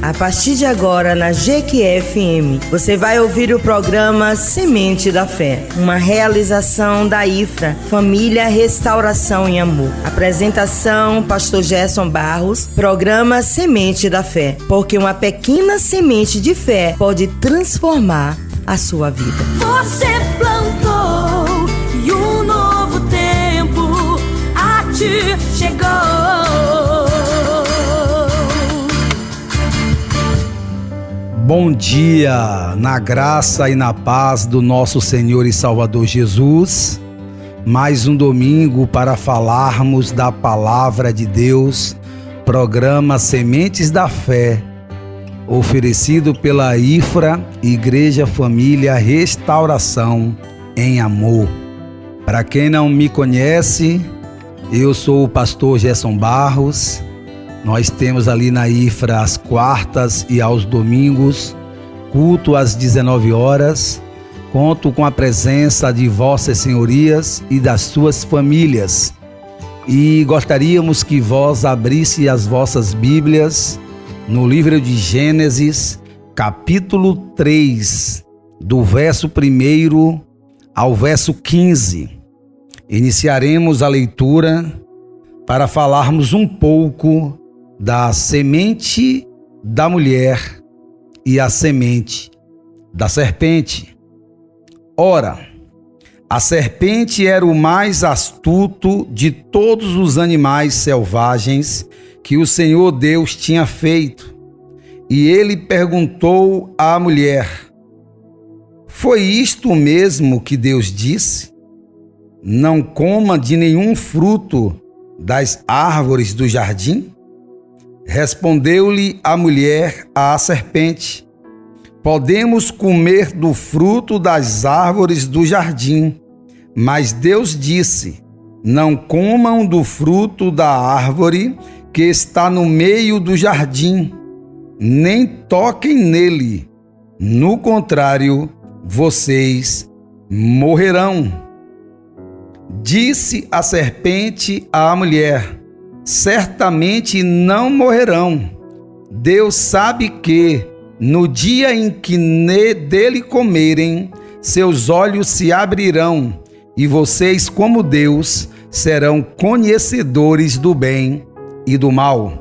A partir de agora, na Jequié-FM, você vai ouvir o programa Semente da Fé, uma realização da IFRA, Família, Restauração e Amor. Apresentação, Pastor Gerson Barros, programa Semente da Fé, porque uma pequena semente de fé pode transformar a sua vida. Você plantou e um novo tempo a ti chegou. Bom dia, na graça e na paz do nosso Senhor e Salvador Jesus. Mais um domingo para falarmos da Palavra de Deus, programa Sementes da Fé, oferecido pela IFRA, Igreja Família Restauração em Amor. Para quem não me conhece, eu sou o pastor Gerson Barros. Nós temos ali na IFRA às quartas e aos domingos, culto às 19 horas. Conto com a presença de vossas senhorias e das suas famílias. E gostaríamos que vós abrisse as vossas Bíblias no livro de Gênesis, capítulo 3, do verso 1 ao verso 15. Iniciaremos a leitura para falarmos um pouco da semente da mulher e a semente da serpente. Ora, a serpente era o mais astuto de todos os animais selvagens que o Senhor Deus tinha feito. E ele perguntou à mulher: foi isto mesmo que Deus disse? Não coma de nenhum fruto das árvores do jardim? Respondeu-lhe a mulher à serpente: podemos comer do fruto das árvores do jardim, mas Deus disse: não comam do fruto da árvore que está no meio do jardim, nem toquem nele, no contrário, vocês morrerão. Disse a serpente à mulher: certamente não morrerão. Deus sabe que, no dia em que dele comerem, seus olhos se abrirão, e vocês, como Deus, serão conhecedores do bem e do mal.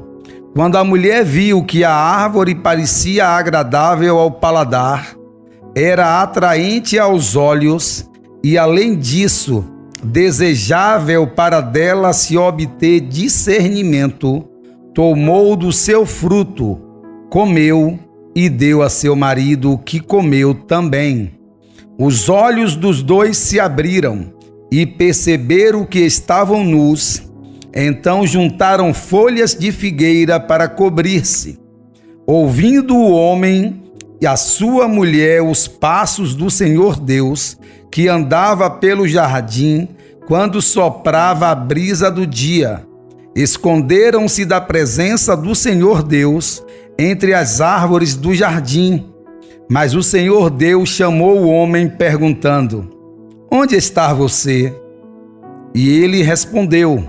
Quando a mulher viu que a árvore parecia agradável ao paladar, era atraente aos olhos e, além disso, desejável para dela se obter discernimento, tomou do seu fruto, comeu e deu a seu marido, que comeu também. Os olhos dos dois se abriram e perceberam que estavam nus. Então juntaram folhas de figueira para cobrir-se. Ouvindo o homem e a sua mulher os passos do Senhor Deus, que andava pelo jardim quando soprava a brisa do dia, esconderam-se da presença do Senhor Deus entre as árvores do jardim. Mas o Senhor Deus chamou o homem perguntando: onde está você? E ele respondeu: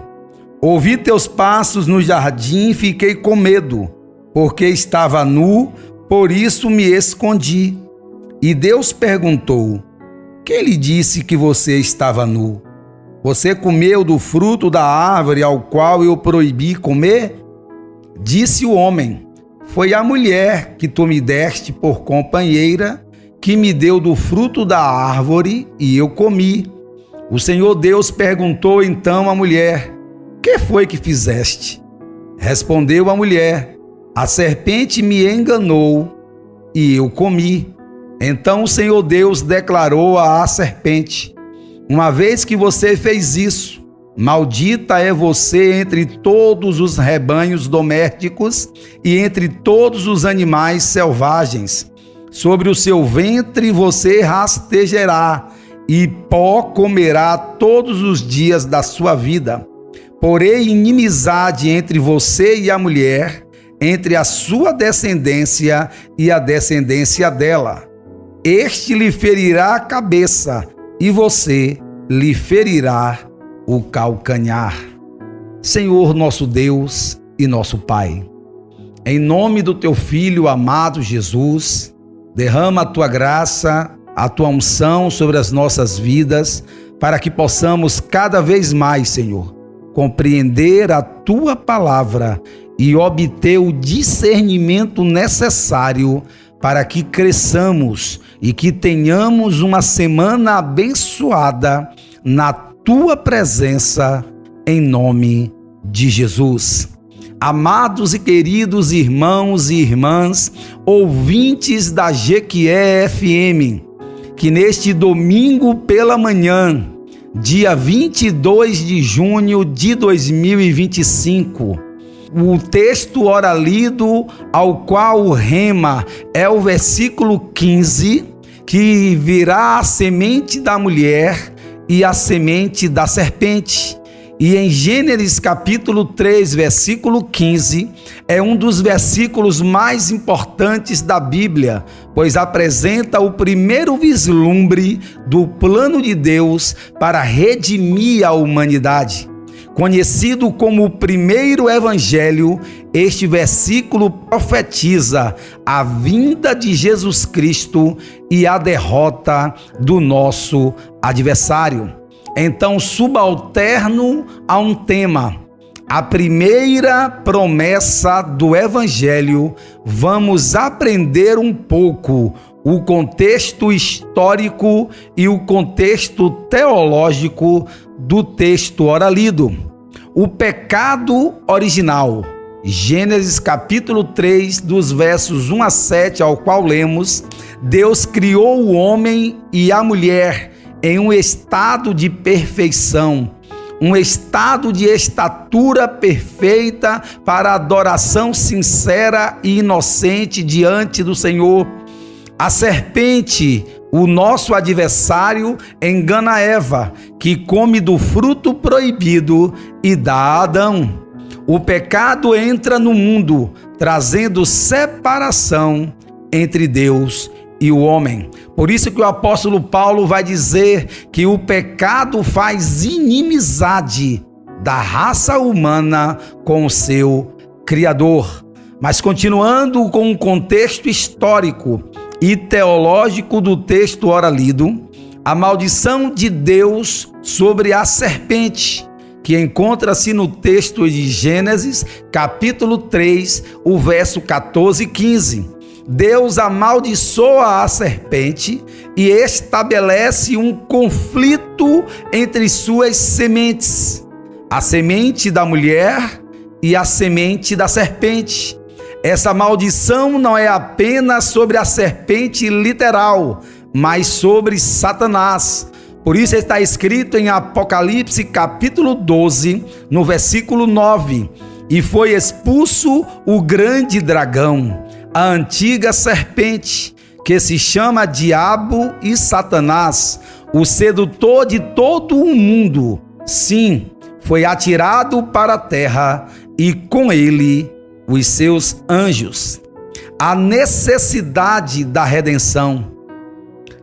ouvi teus passos no jardim e fiquei com medo, porque estava nu, por isso me escondi. E Deus perguntou: quem lhe disse que você estava nu? Você comeu do fruto da árvore ao qual eu proibi comer? Disse o homem: foi a mulher que tu me deste por companheira, que me deu do fruto da árvore e eu comi. O Senhor Deus perguntou então à mulher: que foi que fizeste? Respondeu a mulher: a serpente me enganou e eu comi. Então o Senhor Deus declarou à serpente: uma vez que você fez isso, maldita é você entre todos os rebanhos domésticos e entre todos os animais selvagens. Sobre o seu ventre você rastejará e pó comerá todos os dias da sua vida. Porém, inimizade entre você e a mulher, entre a sua descendência e a descendência dela. Este lhe ferirá a cabeça e você lhe ferirá o calcanhar. Senhor nosso Deus e nosso Pai, Em nome do teu Filho amado Jesus, derrama a tua graça, a tua unção sobre as nossas vidas, para que possamos cada vez mais, Senhor, compreender a tua palavra e obter o discernimento necessário para que cresçamos e que tenhamos uma semana abençoada na tua presença, em nome de Jesus. Amados e queridos irmãos e irmãs, ouvintes da Jequié FM, que neste domingo pela manhã, dia 22 de junho de 2025, o texto ora lido, ao qual o rema é o versículo 15, que virá a semente da mulher e a semente da serpente. E em Gênesis capítulo 3, versículo 15, é um dos versículos mais importantes da Bíblia, pois apresenta o primeiro vislumbre do plano de Deus para redimir a humanidade. Conhecido como o primeiro evangelho, este versículo profetiza a vinda de Jesus Cristo e a derrota do nosso adversário. Então, subalterno a um tema, a primeira promessa do Evangelho, vamos aprender um pouco o contexto histórico e o contexto teológico do texto ora lido. O pecado original, Gênesis capítulo 3, dos versos 1 a 7, ao qual lemos: Deus criou o homem e a mulher em um estado de perfeição, um estado de estatura perfeita para adoração sincera e inocente diante do Senhor. A serpente, o nosso adversário, engana Eva, que come do fruto proibido, e dá a Adão. O pecado entra no mundo, trazendo separação entre Deus e o homem. Por isso que o apóstolo Paulo vai dizer que o pecado faz inimizade da raça humana com o seu Criador. Mas continuando com o contexto histórico e teológico do texto ora lido, a maldição de Deus sobre a serpente, que encontra-se no texto de Gênesis, capítulo 3, o verso 14 e 15. Deus amaldiçoa a serpente e estabelece um conflito entre suas sementes, a semente da mulher e a semente da serpente. Essa maldição não é apenas sobre a serpente literal, mas sobre Satanás. Por isso está escrito em Apocalipse capítulo 12, no versículo 9: E foi expulso o grande dragão, a antiga serpente, que se chama Diabo e Satanás, o sedutor de todo o mundo. Sim, foi atirado para a terra, e com ele os seus anjos. A necessidade da redenção,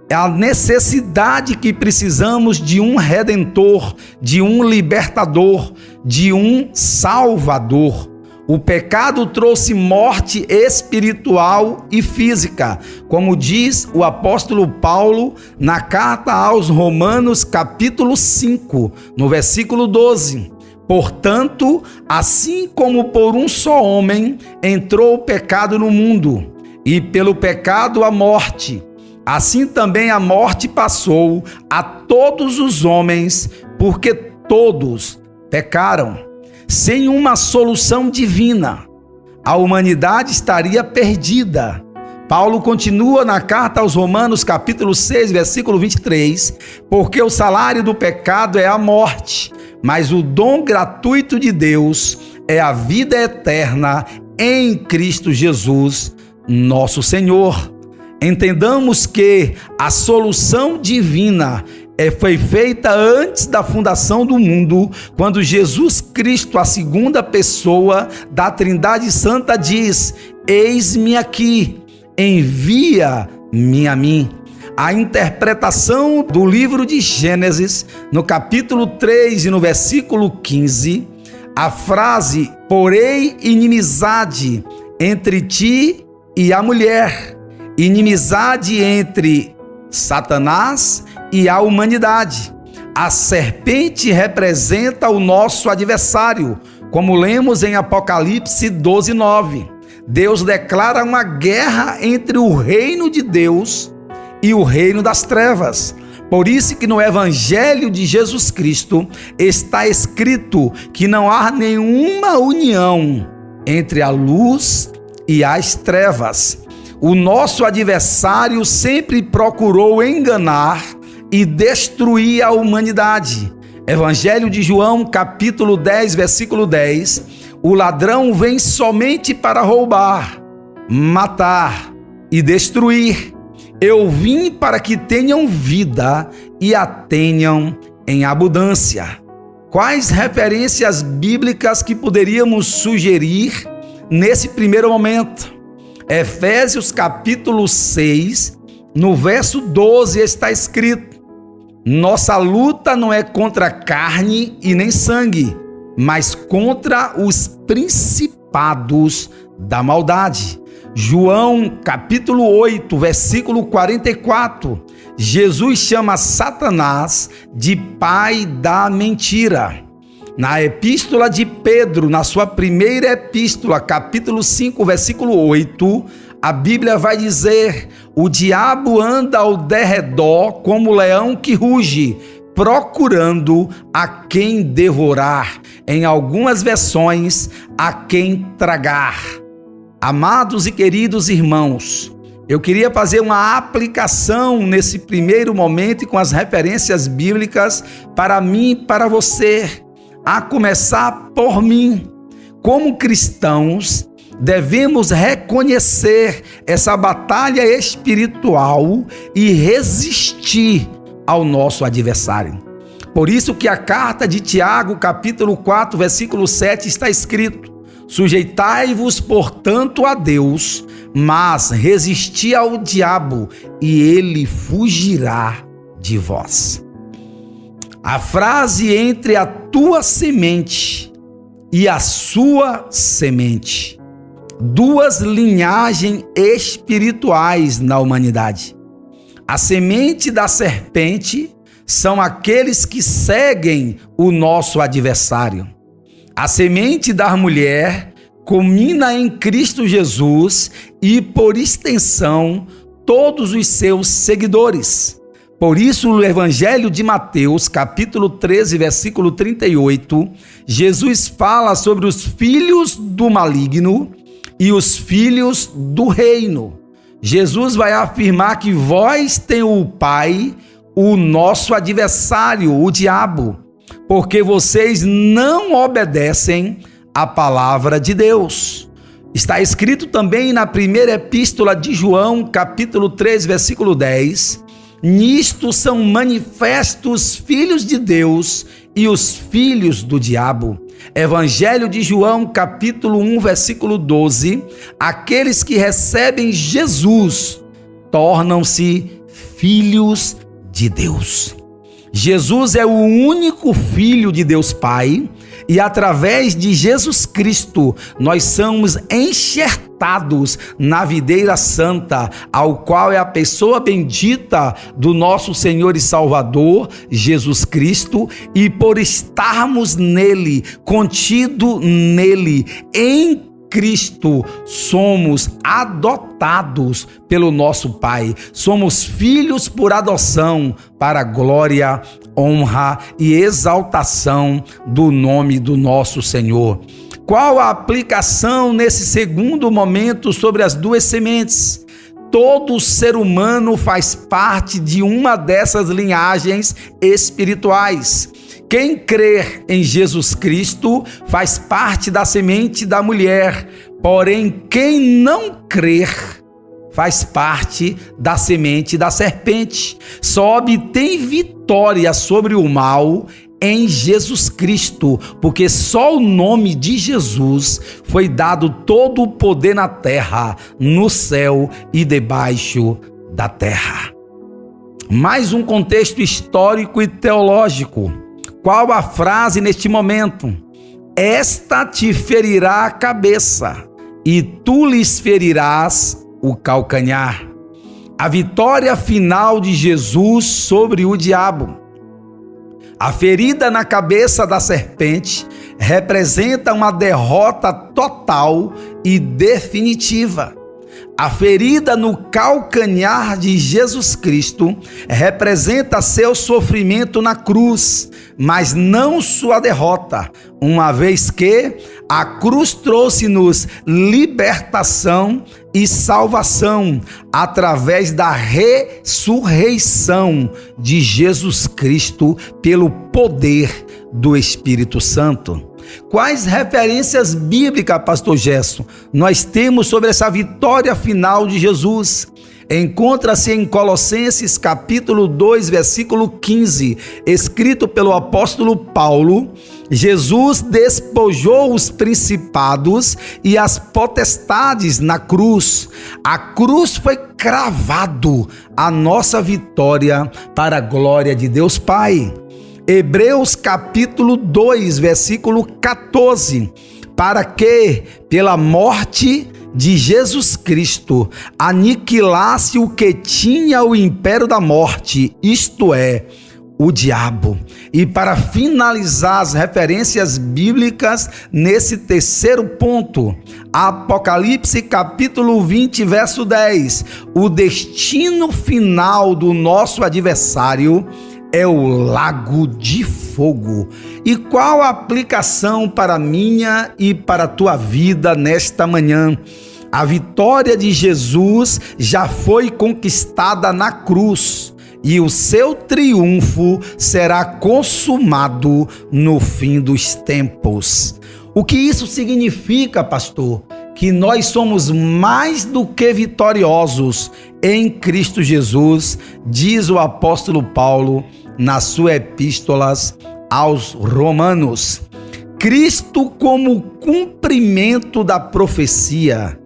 é a necessidade que precisamos de um redentor, de um libertador, de um salvador. O pecado trouxe morte espiritual e física, como diz o apóstolo Paulo na carta aos Romanos, capítulo 5, no versículo 12. Portanto, assim como por um só homem entrou o pecado no mundo, e pelo pecado a morte, assim também a morte passou a todos os homens, porque todos pecaram. Sem uma solução divina, a humanidade estaria perdida. Paulo continua na carta aos Romanos, capítulo 6, versículo 23, porque o salário do pecado é a morte, mas o dom gratuito de Deus é a vida eterna em Cristo Jesus, nosso Senhor. Entendamos que a solução divina foi feita antes da fundação do mundo, quando Jesus Cristo, a segunda pessoa da Trindade Santa, diz: eis-me aqui, envia-me a mim. A interpretação do livro de Gênesis, no capítulo 3 e no versículo 15, a frase porém inimizade entre ti e a mulher, inimizade entre Satanás e a humanidade. A serpente representa o nosso adversário, como lemos em Apocalipse 12:9. Deus declara uma guerra entre o reino de Deus e o reino das trevas. Por isso que no Evangelho de Jesus Cristo está escrito que não há nenhuma união entre a luz e as trevas. O nosso adversário sempre procurou enganar e destruir a humanidade. Evangelho de João, capítulo 10, versículo 10. O ladrão vem somente para roubar, matar e destruir. Eu vim para que tenham vida e a tenham em abundância. Quais referências bíblicas que poderíamos sugerir nesse primeiro momento? Efésios capítulo 6, no verso 12 está escrito: nossa luta não é contra carne e nem sangue, mas contra os principados da maldade. João capítulo 8, versículo 44, Jesus chama Satanás de pai da mentira. Na epístola de Pedro, na sua primeira epístola, capítulo 5, versículo 8, a Bíblia vai dizer: o diabo anda ao derredor como leão que ruge, procurando a quem devorar. Em algumas versões, a quem tragar. Amados e queridos irmãos, eu queria fazer uma aplicação nesse primeiro momento e com as referências bíblicas para mim e para você, a começar por mim. Como cristãos, devemos reconhecer essa batalha espiritual e resistir ao nosso adversário. Por isso que a carta de Tiago, capítulo 4, versículo 7, está escrito: sujeitai-vos, portanto, a Deus, mas resisti ao diabo, e ele fugirá de vós. A frase entre a tua semente e a sua semente, duas linhagens espirituais na humanidade. A semente da serpente são aqueles que seguem o nosso adversário. A semente da mulher culmina em Cristo Jesus e, por extensão, todos os seus seguidores. Por isso, no Evangelho de Mateus, capítulo 13, versículo 38, Jesus fala sobre os filhos do maligno e os filhos do reino. Jesus vai afirmar que vós tem o Pai, o nosso adversário, o diabo, porque vocês não obedecem à palavra de Deus. Está escrito também na primeira epístola de João, capítulo 3, versículo 10, nisto são manifestos filhos de Deus e os filhos do diabo. Evangelho de João, capítulo 1, versículo 12, aqueles que recebem Jesus tornam-se filhos de Deus. Jesus é o único Filho de Deus Pai e através de Jesus Cristo nós somos enxertados na videira santa, ao qual é a pessoa bendita do nosso Senhor e Salvador Jesus Cristo, e por estarmos nele, contido nele, em Cristo, somos adotados pelo nosso Pai, somos filhos por adoção para a glória, honra e exaltação do nome do nosso Senhor. Qual a aplicação nesse segundo momento sobre as duas sementes? Todo ser humano faz parte de uma dessas linhagens espirituais. Quem crer em Jesus Cristo faz parte da semente da mulher, porém quem não crer faz parte da semente da serpente. Só obtém vitória sobre o mal em Jesus Cristo, porque só o nome de Jesus foi dado todo o poder na terra, no céu e debaixo da terra. Mais um contexto histórico e teológico. Qual a frase neste momento? Esta te ferirá a cabeça e tu lhes ferirás o calcanhar. A vitória final de Jesus sobre o diabo. A ferida na cabeça da serpente representa uma derrota total e definitiva. A ferida no calcanhar de Jesus Cristo representa seu sofrimento na cruz, mas não sua derrota, uma vez que a cruz trouxe-nos libertação e salvação através da ressurreição de Jesus Cristo pelo poder do Espírito Santo. Quais referências bíblicas, pastor Gerson, nós temos sobre essa vitória final de Jesus? Encontra-se em Colossenses capítulo 2, versículo 15, escrito pelo apóstolo Paulo: Jesus despojou os principados e as potestades na cruz. A cruz foi cravado a nossa vitória para a glória de Deus Pai. Hebreus capítulo 2, versículo 14, para que, pela morte de Jesus Cristo, aniquilasse o que tinha o império da morte, isto é, o diabo. E para finalizar as referências bíblicas nesse terceiro ponto, Apocalipse capítulo 20, verso 10, o destino final do nosso adversário é o lago de fogo. E qual a aplicação para a minha e para a tua vida nesta manhã? A vitória de Jesus já foi conquistada na cruz e o seu triunfo será consumado no fim dos tempos. O que isso significa, pastor? Que nós somos mais do que vitoriosos em Cristo Jesus, diz o apóstolo Paulo nas suas epístolas aos Romanos. Cristo como cumprimento da profecia,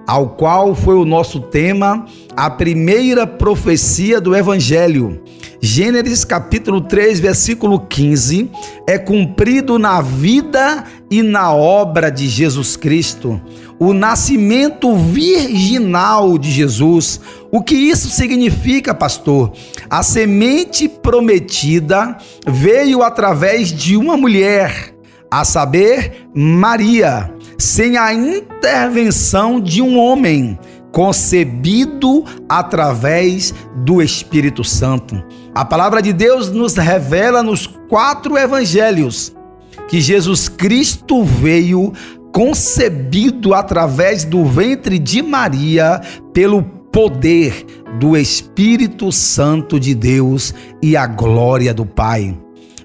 ao qual foi o nosso tema, a primeira profecia do Evangelho. Gênesis capítulo 3, versículo 15, é cumprido na vida e na obra de Jesus Cristo. O nascimento virginal de Jesus. O que isso significa, pastor? A semente prometida veio através de uma mulher, a saber, Maria, sem a intervenção de um homem, concebido através do Espírito Santo. A palavra de Deus nos revela nos 4 evangelhos que Jesus Cristo veio concebido através do ventre de Maria pelo poder do Espírito Santo de Deus e a glória do Pai.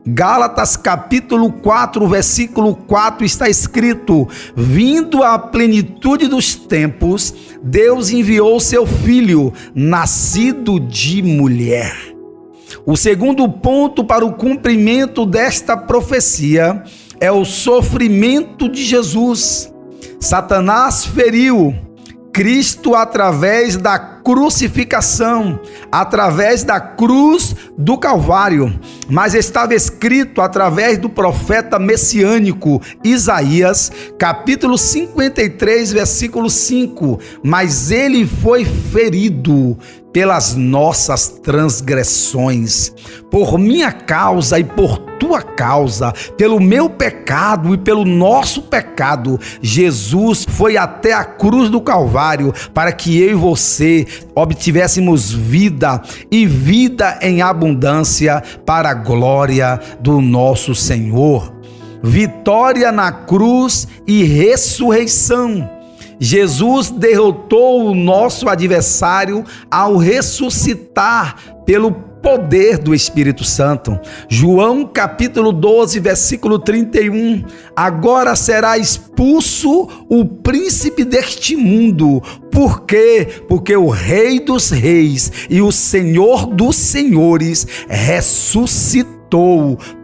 Gálatas capítulo 4, versículo 4 está escrito: vindo à plenitude dos tempos, Deus enviou seu Filho, nascido de mulher. O segundo ponto para o cumprimento desta profecia é o sofrimento de Jesus. Satanás feriu Cristo através da crucificação, através da cruz do Calvário, mas estava escrito através do profeta messiânico Isaías, capítulo 53, versículo 5, mas ele foi ferido pelas nossas transgressões, por minha causa e por tua causa, pelo meu pecado e pelo nosso pecado, Jesus foi até a cruz do Calvário para que eu e você obtivéssemos vida e vida em abundância para a glória do nosso Senhor. Vitória na cruz e ressurreição. Jesus derrotou o nosso adversário ao ressuscitar pelo poder do Espírito Santo. João capítulo 12, versículo 31. Agora será expulso o príncipe deste mundo. Por quê? Porque o Rei dos Reis e o Senhor dos Senhores ressuscitou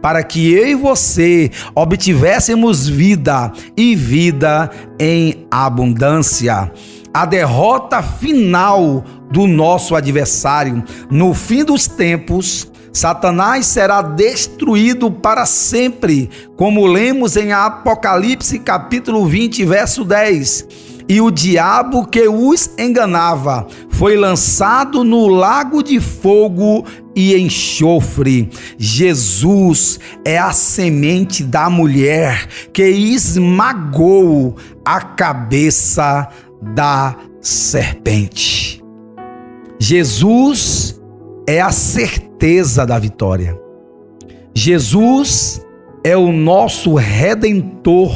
para que eu e você obtivéssemos vida e vida em abundância. A derrota final do nosso adversário. No fim dos tempos, Satanás será destruído para sempre, como lemos em Apocalipse capítulo 20, verso 10. e o diabo que os enganava foi lançado no lago de fogo e enxofre. Jesus é a semente da mulher que esmagou a cabeça da serpente. Jesus é a certeza da vitória. Jesus é o nosso redentor,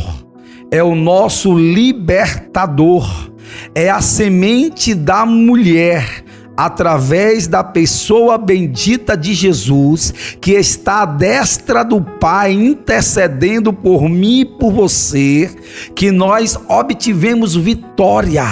é o nosso libertador, é a semente da mulher, através da pessoa bendita de Jesus, que está à destra do Pai, intercedendo por mim e por você, que nós obtivemos vitória,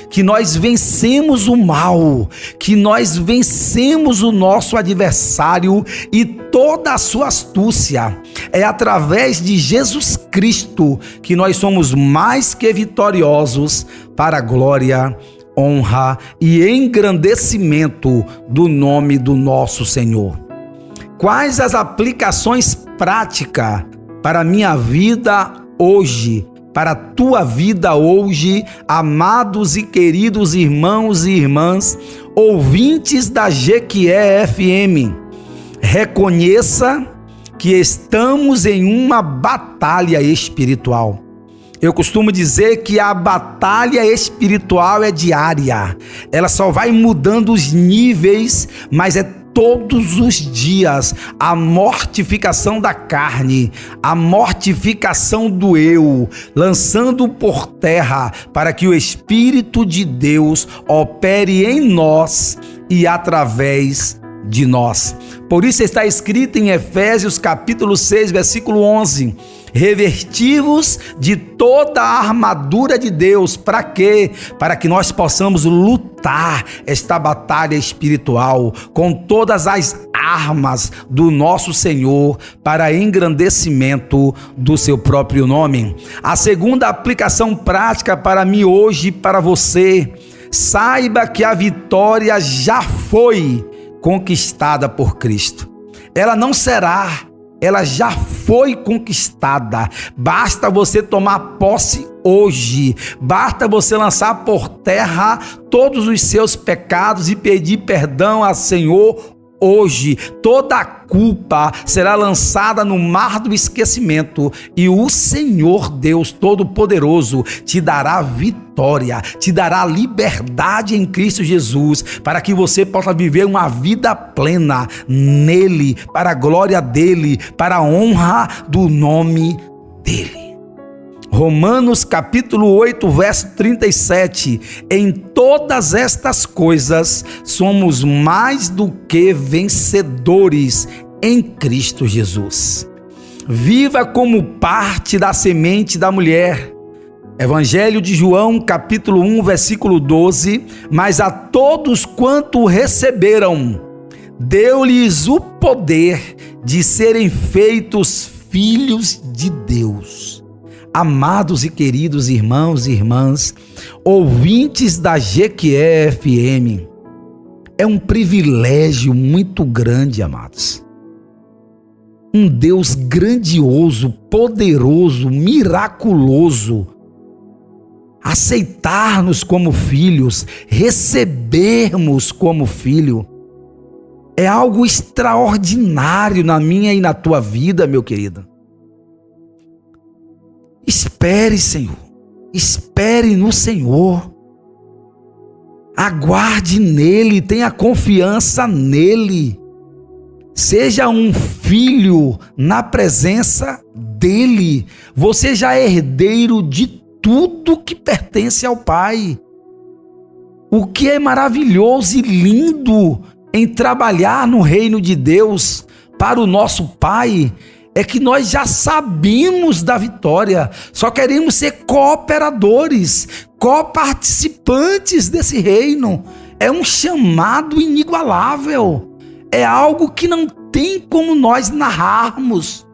que nós vencemos o mal, que nós vencemos o nosso adversário e toda a sua astúcia. É através de Jesus Cristo que nós somos mais que vitoriosos, para a glória, honra e engrandecimento do nome do nosso Senhor. Quais as aplicações práticas para a minha vida hoje, para a tua vida hoje, amados e queridos irmãos e irmãs, ouvintes da Jequié FM? Reconheça que estamos em uma batalha espiritual. Eu costumo dizer que a batalha espiritual é diária. Ela só vai mudando os níveis, mas é todos os dias a mortificação da carne, a mortificação do eu, lançando por terra para que o Espírito de Deus opere em nós e através de nós. Por isso está escrito em Efésios capítulo 6, versículo 11: revestivos de toda a armadura de Deus. Para quê? Para que nós possamos lutar esta batalha espiritual com todas as armas do nosso Senhor, para engrandecimento do seu próprio nome. A segunda aplicação prática para mim hoje e para você: saiba que a vitória já foi conquistada por Cristo. Ela não será, ela já foi conquistada. Basta você tomar posse hoje, basta você lançar por terra todos os seus pecados e pedir perdão ao Senhor hoje. Toda a culpa será lançada no mar do esquecimento e o Senhor Deus Todo-Poderoso te dará vitória, te dará liberdade em Cristo Jesus, para que você possa viver uma vida plena nele, para a glória dele, para a honra do nome dele. Romanos capítulo 8, verso 37: em todas estas coisas somos mais do que vencedores em Cristo Jesus. Viva como parte da semente da mulher. Evangelho de João capítulo 1, versículo 12: mas a todos quanto receberam, deu-lhes o poder de serem feitos filhos de Deus. Amados e queridos irmãos e irmãs, ouvintes da Jequié FM, é um privilégio muito grande, amados. Um Deus grandioso, poderoso, miraculoso, aceitar-nos como filhos, recebermos como filho, é algo extraordinário na minha e na tua vida, meu querido. Espere, Senhor, espere no Senhor, aguarde nele, tenha confiança nele, seja um filho na presença dele. Você já é herdeiro de tudo que pertence ao Pai. O que é maravilhoso e lindo em trabalhar no reino de Deus para o nosso Pai é que nós já sabemos da vitória, só queremos ser cooperadores, coparticipantes desse reino. É um chamado inigualável, é algo que não tem como nós narrarmos.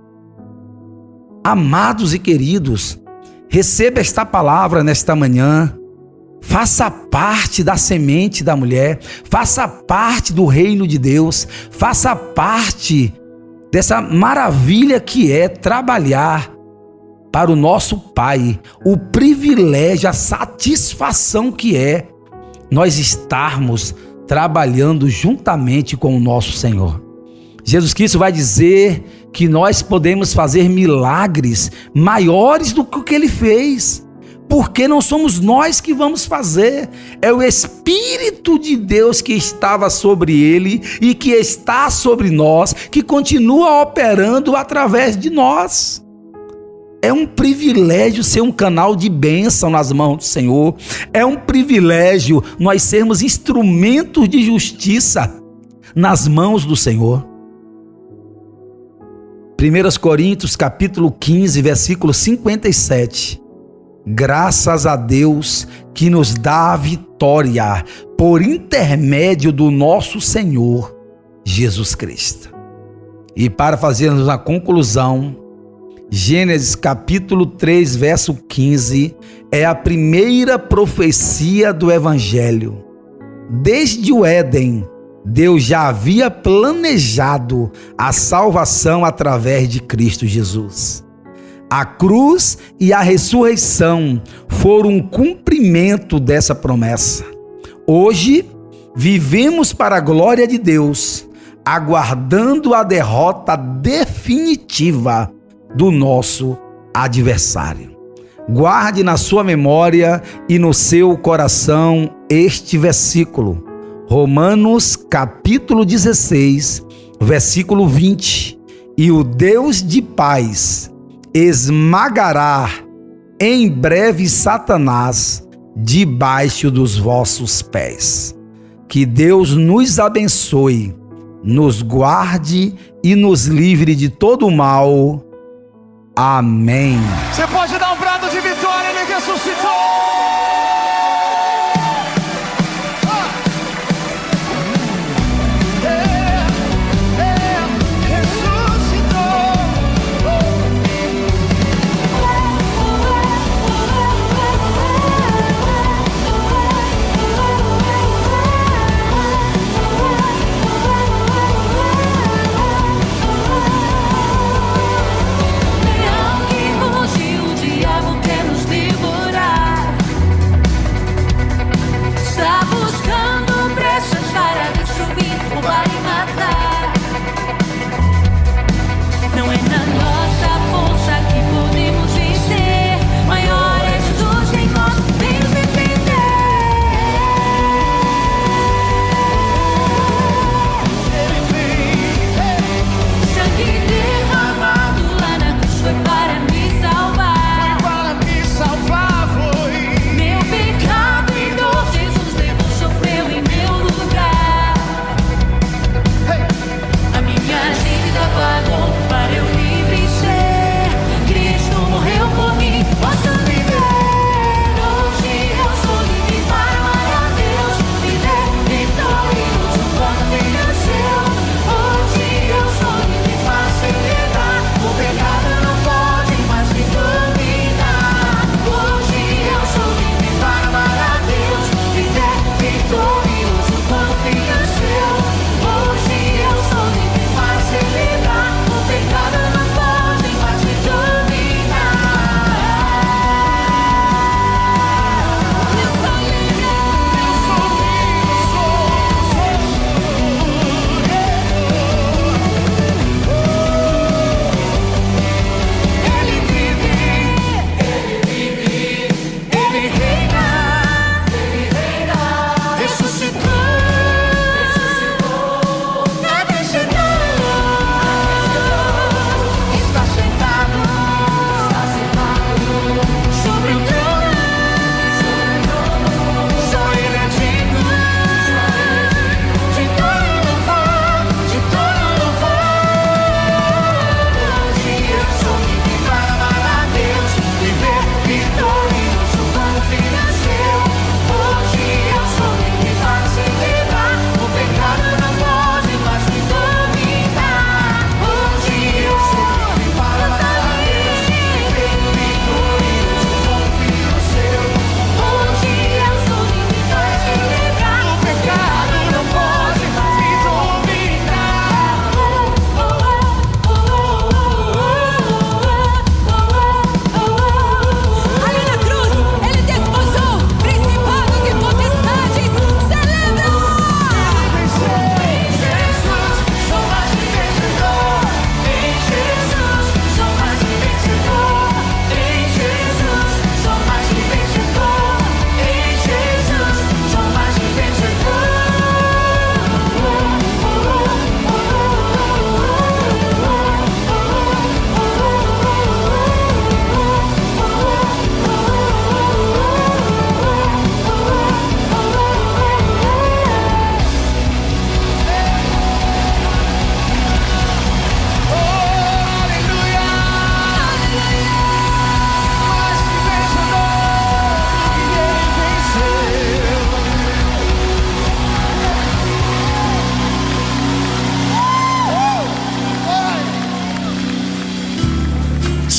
Amados e queridos, receba esta palavra nesta manhã. Faça parte da semente da mulher, faça parte do reino de Deus, faça parte dessa maravilha que é trabalhar para o nosso Pai o privilégio, a satisfação que é nós estarmos trabalhando juntamente com o nosso Senhor. Jesus Cristo vai dizer que nós podemos fazer milagres maiores do que o que Ele fez, porque não somos nós que vamos fazer, é o Espírito de Deus que estava sobre Ele e que está sobre nós, que continua operando através de nós. É um privilégio ser um canal de bênção nas mãos do Senhor. É um privilégio nós sermos instrumentos de justiça nas mãos do Senhor. 1 Coríntios capítulo 15, versículo 57. Graças a Deus que nos dá a vitória por intermédio do nosso Senhor Jesus Cristo. E para fazermos a conclusão, Gênesis capítulo 3, verso 15, é a primeira profecia do Evangelho. Desde o Éden, Deus já havia planejado a salvação através de Cristo Jesus. A cruz e a ressurreição foram um cumprimento dessa promessa. Hoje, vivemos para a glória de Deus, aguardando a derrota definitiva do nosso adversário. Guarde na sua memória e no seu coração este versículo. Romanos capítulo 16, versículo 20. E o Deus de paz esmagará em breve Satanás debaixo dos vossos pés. Que Deus nos abençoe, nos guarde e nos livre de todo o mal. Amém. Você pode dar um brado de vitória, Ele ressuscitou.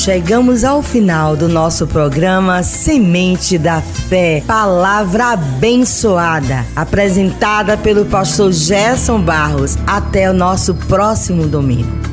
Chegamos ao final do nosso programa Semente da Fé, palavra abençoada, apresentada pelo pastor Gerson Barros. Até o nosso próximo domingo.